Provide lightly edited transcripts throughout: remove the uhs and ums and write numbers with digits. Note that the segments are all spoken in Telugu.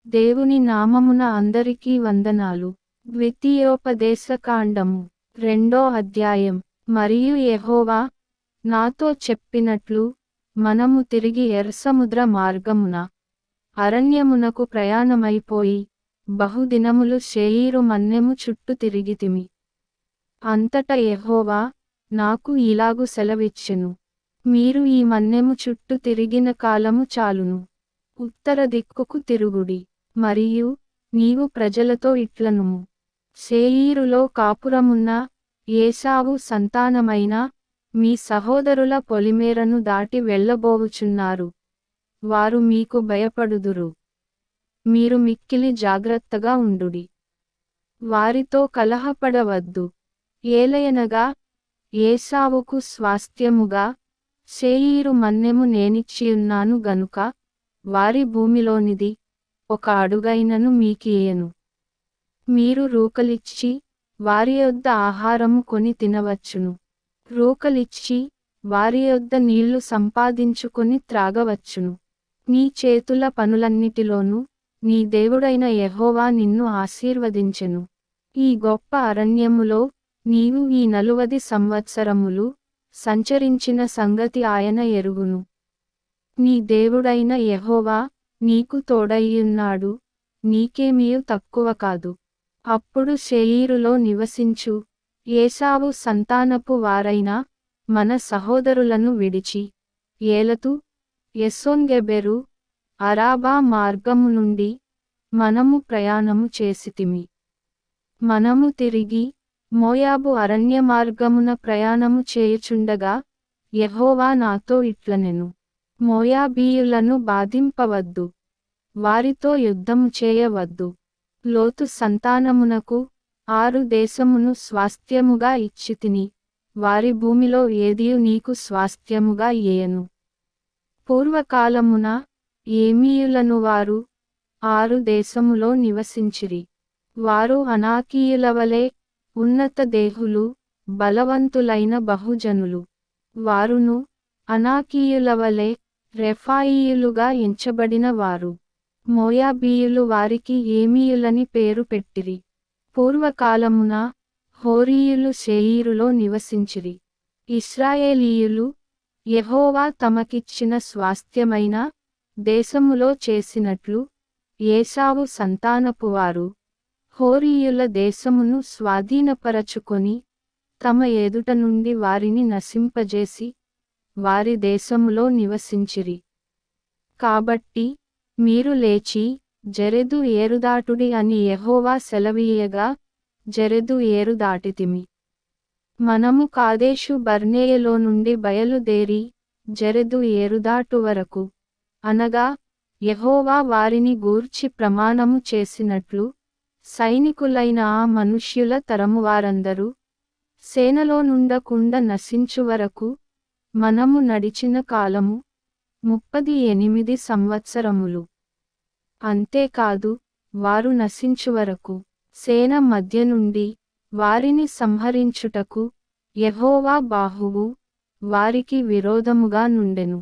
దేవుని నామమున అందరికీ వందనాలు. ద్వితీయోపదేశకాండము 2వ అధ్యాయం. మరియు యెహోవా నాతో చెప్పినట్లు, మనము తిరిగి ఎర్రసముద్ర మార్గమున అరణ్యమునకు ప్రయాణమైపోయి బహుదినములు శేయీరు మన్నెము చుట్టూ తిరిగితిమి. అంతట యెహోవా నాకు ఇలాగు సెలవిచ్చెను, మీరు ఈ మన్నెము చుట్టూ తిరిగిన కాలము చాలును. ఉత్తర దిక్కుకు తిరుగుడి. మరియు నీవు ప్రజలతో ఇట్లనుము, శేయీరులో కాపురమున్న ఏశావు సంతానమైన మీ సహోదరుల పొలిమేరను దాటి వెళ్ళబోవుచున్నారు. వారు మీకు భయపడుదురు. మీరు మిక్కిలి జాగ్రత్తగా ఉండుడి. వారితో కలహపడవద్దు. ఏలయనగా ఏశావుకు స్వాస్థ్యముగా శేయీరు మన్నెము నేనిచ్చియున్నాను గనుక వారి భూమిలోనిది ఒక అడుగైనను మీకియ్యను. మీరు రూకలిచ్చి వారి యొద్ద ఆహారము కొని తినవచ్చును. రూకలిచ్చి వారి యొద్ద నీళ్లు సంపాదించుకొని త్రాగవచ్చును. నీ చేతుల పనులన్నిటిలోనూ నీ దేవుడైన యెహోవా నిన్ను ఆశీర్వదించెను. ఈ గొప్ప అరణ్యములో నీవు ఈ 40 సంవత్సరములు సంచరించిన సంగతి ఆయన ఎరుగును. నీ దేవుడైన యెహోవా నీకు తోడైయున్నాడు, నీకేమీయు తక్కువ కాదు. అప్పుడు శేయీరులో నివసించు ఏశావు సంతానపు వారైన మన సహోదరులను విడిచి ఏలతు, ఎస్సోన్గెబెరు, అరాబా మార్గము నుండి మనము ప్రయాణము చేసితిమి. మనము తిరిగి మోయాబు అరణ్య మార్గమున ప్రయాణము చేయుచుండగా యెహోవా నాతో ఇట్లనెను, మోయాబీయులను బాధింపవద్దు, వారితో యుద్ధము చేయవద్దు. లోతు సంతానమునకు 6 దేశమును స్వాస్థ్యముగా ఇచ్చితిని, వారి భూమిలో ఏదియు నీకు స్వాస్థ్యముగా ఇయ్యను. పూర్వకాలమున ఏమీయులను వారు 6 దేశములో నివసించిరి. వారు అనాకీయులవలే ఉన్నత దేహులు, బలవంతులైన బహుజనులు. వారును అనాకీయులవలే రెఫాయీయులుగా ఎంచబడిన వారు. మోయాబీయులు వారికి ఏమీయులని పేరు పెట్టిరి. పూర్వకాలమున హోరీయులు శేయీరులో నివసించిరి. ఇశ్రాయేలీయులు యెహోవా తమకిచ్చిన స్వాస్థ్యమైన దేశములో చేసినట్లు ఏశావు సంతానపువారు హోరీయుల దేశమును స్వాధీనపరచుకొని తమ ఎదుట నుండి వారిని నశింపజేసి వారి దేశములో నివసించిరి. కాబట్టి మీరు లేచి జెరెదు ఏరుదాటుడి అని యెహోవా సెలవీయగా జెరెదు ఏరు దాటితిమి. మనము కాదేషు బర్నేయలో నుండి బయలుదేరి జెరెదు ఏరుదాటు వరకు, అనగా యెహోవా వారిని గూర్చి ప్రమాణము చేసినట్లు సైనికులైన ఆ మనుష్యుల తరమువారందరూ సేనలో నుండకుండా నశించు వరకు మనము నడిచిన కాలము 38 సంవత్సరములు. అంతేకాదు వారు నశించు వరకు సేన మధ్య నుండి వారిని సంహరించుటకు యెహోవా బాహువు వారికి విరోధముగా నుండెను.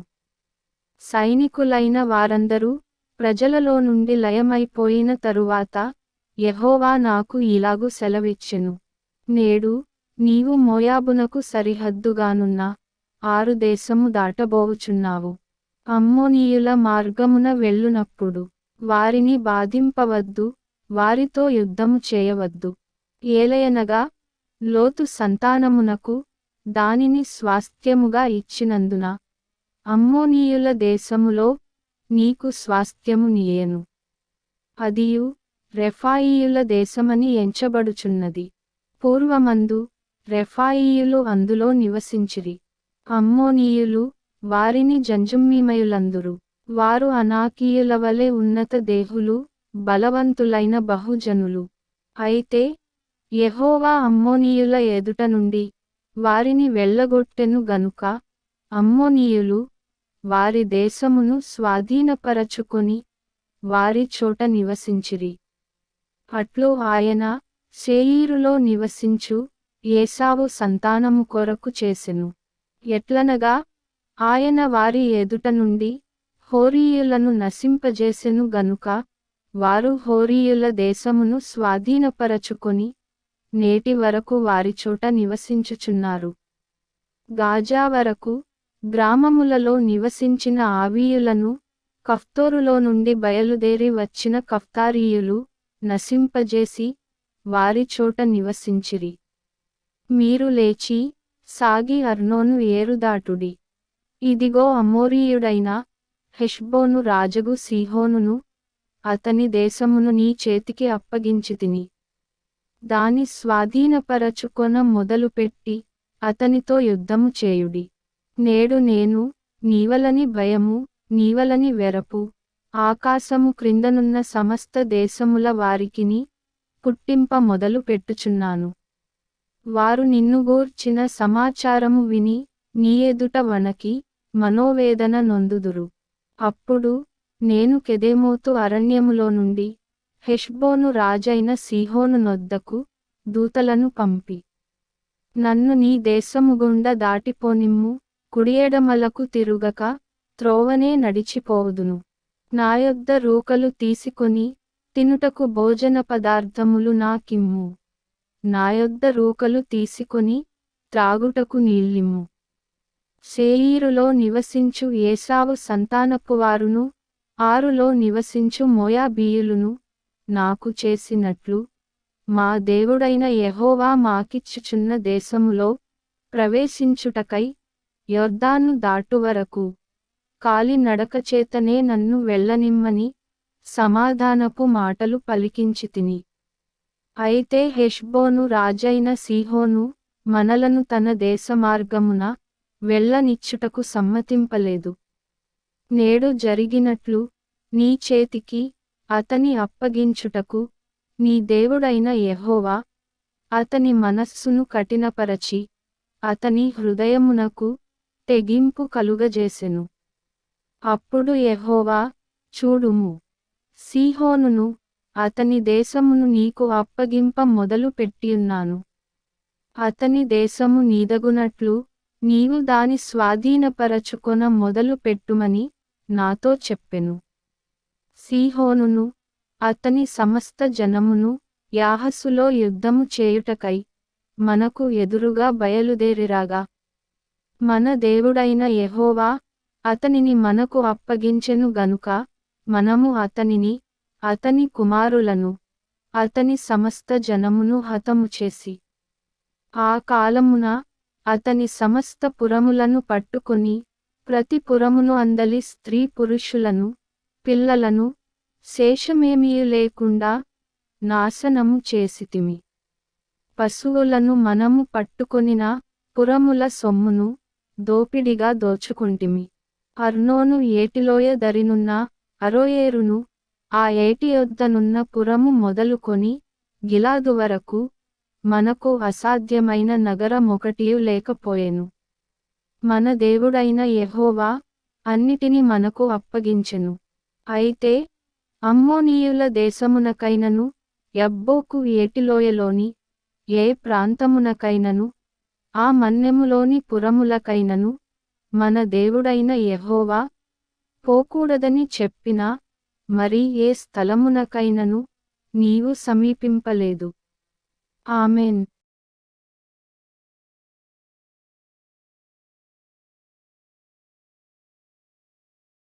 సైనికులైన వారందరూ ప్రజలలో నుండి లయమైపోయిన తరువాత యెహోవా నాకు ఇలాగు సెలవిచ్చెను, నేడు నీవు మోయాబునకు సరిహద్దుగానున్న 6 దేశము దాటబోవుచున్నావు. అమ్మోనీయుల మార్గమున వెళ్ళునప్పుడు వారిని బాధింపవద్దు, వారితో యుద్ధము చేయవద్దు. ఏలయనగా లోతు సంతానమునకు దానిని స్వాస్థ్యముగా ఇచ్చినందున అమ్మోనీయుల దేశములో నీకు స్వాస్థ్యము నీయెను. అదియు రెఫాయీయుల దేశమని ఎంచబడుచున్నది. పూర్వమందు రెఫాయీయులు అందులో నివసించిరి. అమ్మోనీయులు వారిని జంజుమ్మీమయులందురు. వారు అనాకీయుల వలె ఉన్నత దేహులు, బలవంతులైన బహుజనులు. అయితే యెహోవా అమ్మోనీయుల ఎదుట నుండి వారిని వెళ్ళగొట్టెను గనుక అమ్మోనీయులు వారి దేశమును స్వాధీనపరచుకొని వారి చోట నివసించిరి. అట్లు ఆయన శేయీరులో నివసించు ఏశావు సంతానము కొరకు చేసెను. ఎట్లనగా ఆయన వారి ఎదుట నుండి హోరీయులను నశింపజేసెను గనుక వారు హోరీయుల దేశమును స్వాధీనపరచుకొని నేటి వరకు వారి చోట నివసించుచున్నారు. గాజా వరకు గ్రామములలో నివసించిన ఆవీయులను కఫ్తోరులో నుండి బయలుదేరి వచ్చిన కఫ్తారీయులు నశింపజేసి వారి చోట నివసించిరి. మీరు లేచి సాగి అర్నోను ఏరుదాటుడి. ఇదిగో అమోరీయుడైన హెష్బోను రాజగు సీహోనును అతని దేశమును నీ చేతికి అప్పగించితిని. దాని స్వాధీనపరచుకొన మొదలుపెట్టి అతనితో యుద్ధము చేయుడి. నేడు నేను నీవలని భయము, నీవలని వెరపు, ఆకాశము క్రిందనున్న సమస్త దేశముల వారికిని పుట్టింప మొదలు పెట్టుచున్నాను. వారు నిన్ను గూర్చిన సమాచారము విని నీ ఎదుట వణకి మనోవేదన నొందుదురు. అప్పుడు నేను కెదెమోతు అరణ్యములో నుండి హెష్బోను రాజైన సీహోను నొద్దకు దూతలను పంపి నన్ను నీ దేశము గుండా దాటిపోనిమ్ము, కుడియెడమలకు తిరుగక త్రోవనే నడిచిపోవుదును. నా యొద్ద రూకలు తీసుకొని తినుటకు భోజన పదార్థములు నాకిమ్ము. నా యొద్ద రూకలు తీసుకొని త్రాగుటకు నీళ్ళిమ్ము. శేయీరులో నివసించు ఏశావు సంతానపువారును ఆరులో నివసించు మోయాబీయులును నాకు చేసినట్లు మా దేవుడైన యెహోవా మాకిచ్చుచున్న దేశములో ప్రవేశించుటకై యొర్దాను దాటువరకు కాలి నడకచేతనే నన్ను వెళ్ళనిమ్మని సమాధానపు మాటలు పలికించితిని. అయితే హెష్బోను రాజైన సీహోను మనలను తన దేశమార్గమున వెళ్ళనిచ్చుటకు సమ్మతింపలేదు. నేడు జరిగినట్లు నీ చేతికి అతని అప్పగించుటకు నీ దేవుడైన యెహోవా అతని మనస్సును కఠినపరచి అతని హృదయమునకు తెగింపు కలుగజేసెను. అప్పుడు యెహోవా, చూడుము, సీహోనును అతని దేశమును నీకు అప్పగింప మొదలు పెట్టియున్నాను. అతని దేశము నీదగునట్లు నీవు దాని స్వాధీనపరచుకొన మొదలు పెట్టుమని నాతో చెప్పెను. సీహోనును అతని సమస్త జనమును యాహసులో యుద్ధము చేయుటకై మనకు ఎదురుగా బయలుదేరిరాగా మన దేవుడైన యెహోవా అతనిని మనకు అప్పగించెను గనుక మనము అతనిని, అతని కుమారులను, అతని సమస్త జనమును హతము చేసి ఆ కాలమున అతని సమస్త పురములను పట్టుకొని ప్రతి పురమును అందలి స్త్రీ పురుషులను పిల్లలను శేషమేమీ లేకుండా నాశనము చేసితిమి. పశువులను మనము పట్టుకొనిన పురముల సొమ్మును దోపిడిగా దోచుకుంటిమి. అర్నోను ఏటిలోయ దరినున్న అరోయేరును ఆ ఏటి యొద్దనున్న పురము మొదలుకొని గిలాదు వరకు మనకు అసాధ్యమైన నగరమొకటియు లేకపోయెను. మన దేవుడైన యెహోవా అన్నిటిని మనకు అప్పగించెను. అయితే అమ్మోనీయుల దేశమునకైనను యబ్బోకు ఏటిలోయలోని ఏ ప్రాంతమునకైనను ఆ మన్యములోని పురములకైనను మన దేవుడైన యెహోవా పోకూడదని చెప్పిన మరి ఏ స్థలమునకైనను నీవు సమీపింపలేదు. ఆమేన్.